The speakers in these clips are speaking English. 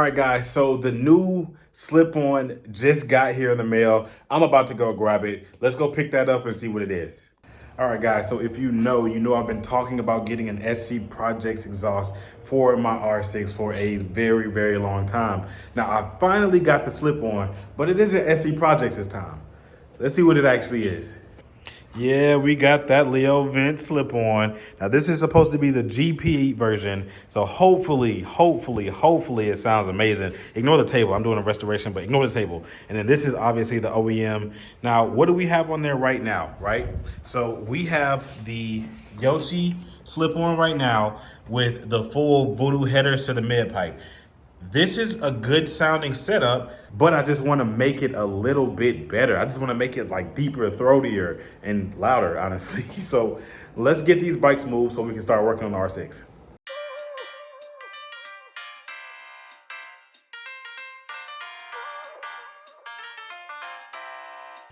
right, guys, so the new slip-on just got here in the mail. I'm about to go grab it. Let's go pick that up and see what it is. All right, guys, so if you know I've been talking about getting an SC Projects exhaust for my R6 for a very, very long time. Now, I finally got the slip-on, but it isn't SC Projects this time. Let's see what it actually is. Yeah, we got that Leo vent slip on. Now this is supposed to be the GP version. So hopefully it sounds amazing. Ignore the table. I'm doing a restoration, but ignore the table. And then this is obviously the OEM. Now, what do we have on there right now, right? So we have the Yoshi slip on right now with the full Voodoo headers to the mid pipe. This is a good sounding setup, but I just want to make it a little bit better. I just want to make it like deeper, throatier, and louder, honestly. So let's get these bikes moved so we can start working on the R6.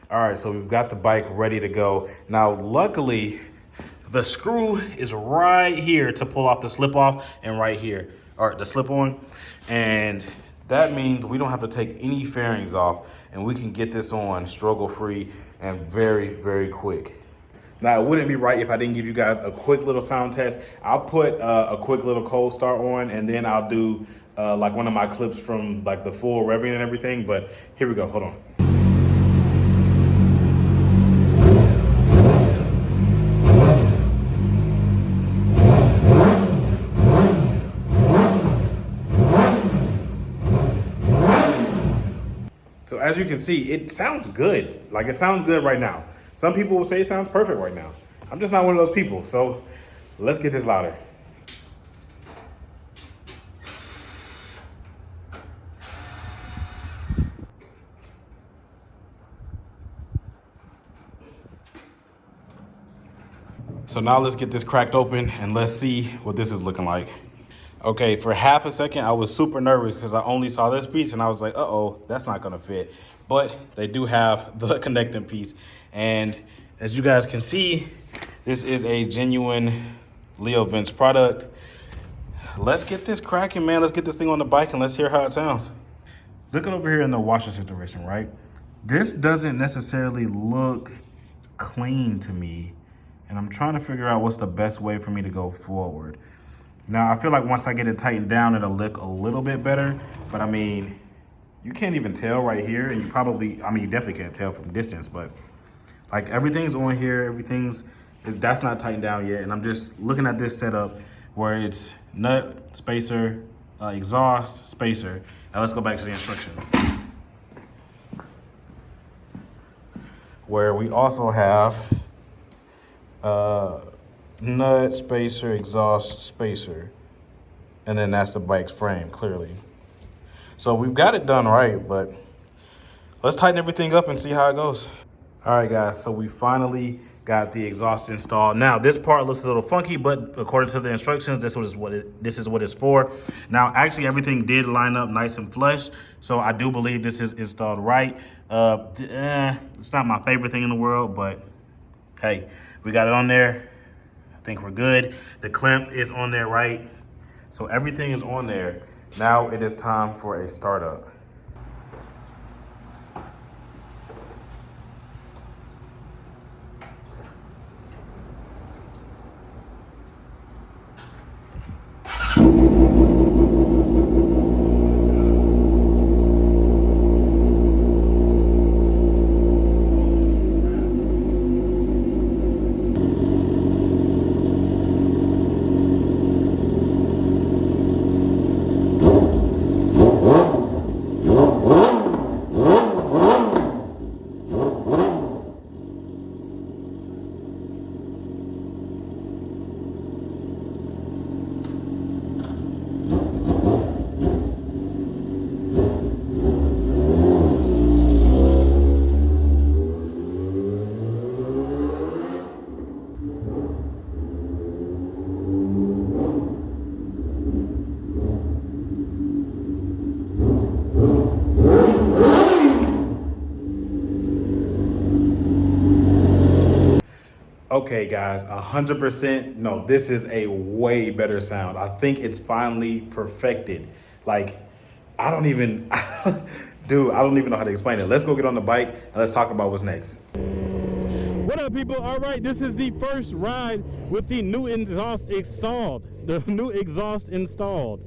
All right, so we've got the bike ready to go. Now, luckily, the screw is right here to pull off the slip off and right here, or the slip on. And that means we don't have to take any fairings off and we can get this on struggle free and very, very quick. Now, it wouldn't be right if I didn't give you guys a quick little sound test. I'll put a quick little cold start on and then I'll do like one of my clips from like the full revving and everything. But here we go, hold on. So as you can see, it sounds good. Like it sounds good right now. Some people will say it sounds perfect right now. I'm just not one of those people. So let's get this louder. So now let's get this cracked open and let's see what this is looking like. Okay, for half a second, I was super nervous because I only saw this piece and I was like, uh-oh, that's not gonna fit. But they do have the connecting piece. And as you guys can see, this is a genuine Leo Vents product. Let's get this cracking, man. Let's get this thing on the bike and let's hear how it sounds. Looking over here in the washer situation, right? This doesn't necessarily look clean to me. And I'm trying to figure out what's the best way for me to go forward. Now, I feel like once I get it tightened down, it'll look a little bit better. But I mean, you can't even tell right here. And you probably, I mean, you definitely can't tell from distance. But like everything's on here. That's not tightened down yet. And I'm just looking at this setup where it's nut, spacer, exhaust, spacer. Now let's go back to the instructions. Where we also have nut, spacer, exhaust, spacer. And then that's the bike's frame, clearly. So we've got it done right, but let's tighten everything up and see how it goes. All right, guys, so we finally got the exhaust installed. Now, this part looks a little funky, but according to the instructions, this is what it's for. Now, actually, everything did line up nice and flush, so I do believe this is installed right. It's not my favorite thing in the world, but hey, we got it on there. I think we're good. The clamp is on there, right? So everything is on there. Now it is time for a startup. Okay, guys, 100%. No, this is a way better sound. I think it's finally perfected. Like, I don't even, dude, I don't even know how to explain it. Let's go get on the bike and let's talk about what's next. What up, people? All right, this is the first ride with the new exhaust installed. The new exhaust installed.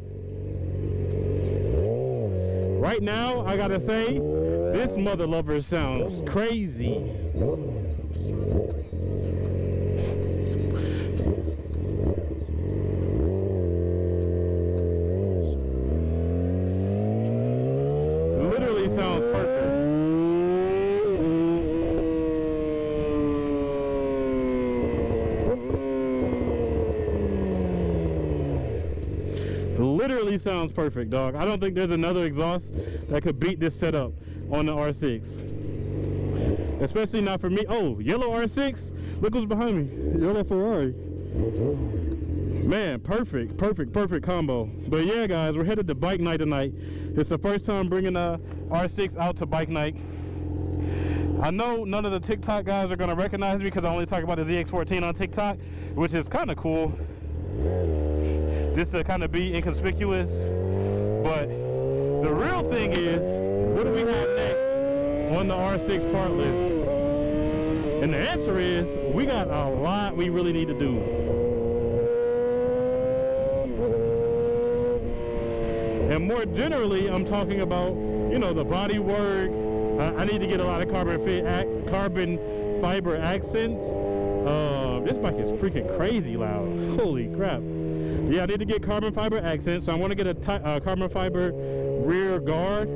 Right now, I gotta say, this mother lover sounds crazy. Literally sounds perfect. Literally sounds perfect, dog. I don't think there's another exhaust that could beat this setup on the R6. Especially not for me. Oh, yellow R6. Look what's behind me. Yellow Ferrari. Man, perfect combo. But yeah, guys, we're headed to bike night tonight. It's the first time bringing a R6 out to bike night. I know none of the TikTok guys are going to recognize me because I only talk about the ZX14 on TikTok, which is kind of cool. Just to kind of be inconspicuous. But the real thing is, what do we have next on the R6 part list? And the answer is, we got a lot we really need to do. And more generally, I'm talking about, you know, the body work. I need to get a lot of carbon fiber accents. This bike is freaking crazy loud. Holy crap. Yeah, I need to get carbon fiber accents, so I want to get a carbon fiber rear guard.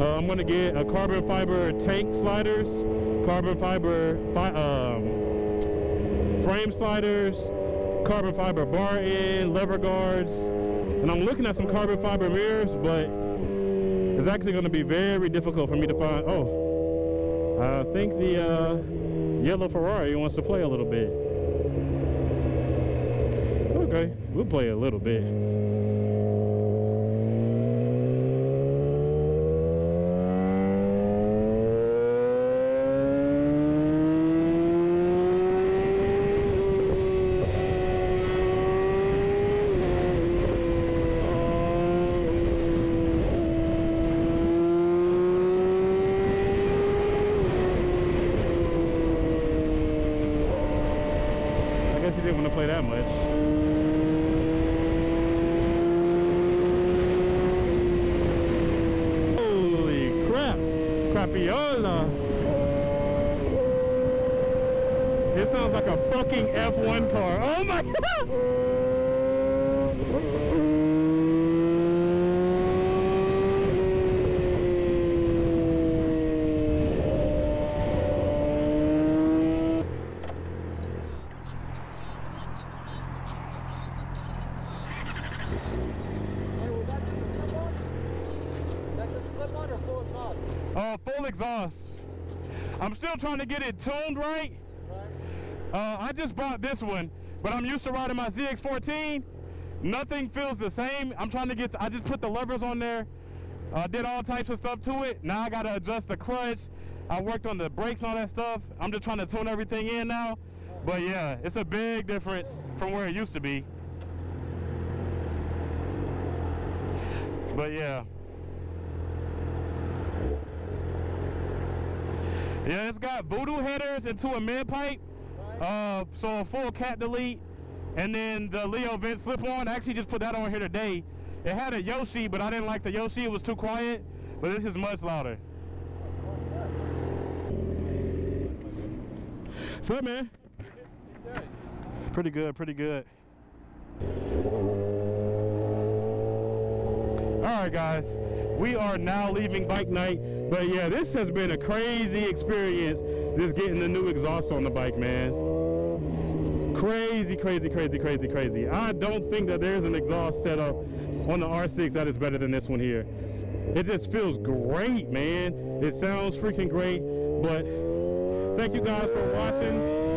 I'm going to get a carbon fiber tank sliders, carbon fiber frame sliders, carbon fiber bar end, lever guards, and I'm looking at some carbon fiber mirrors, but it's actually going to be very difficult for me to find. Oh, I think the yellow Ferrari wants to play a little bit. Okay, we'll play a little bit. I guess he didn't want to play that much. Crapiola. It sounds like a fucking F1 car. Oh my god! Full exhaust. I'm still trying to get it tuned right. I just bought this one, but I'm used to riding my ZX14. Nothing feels the same. I'm trying to get, I just put the levers on there, did all types of stuff to it. Now I got to adjust the clutch. I worked on the brakes and all that stuff. I'm just trying to tune everything in now. But yeah, it's a big difference from where it used to be. But yeah. Yeah, it's got Voodoo headers into a mid pipe, so a full cat delete, and then the Leo vent slip on. I actually just put that on here today. It had a Yoshi, but I didn't like the Yoshi. It was too quiet, but this is much louder. What's up, man? Pretty good, pretty good. All right, guys, we are now leaving bike night. But yeah, this has been a crazy experience, just getting the new exhaust on the bike, man. Crazy, crazy, crazy, crazy, crazy. I don't think that there's an exhaust setup on the R6 that is better than this one here. It just feels great, man. It sounds freaking great. But thank you guys for watching.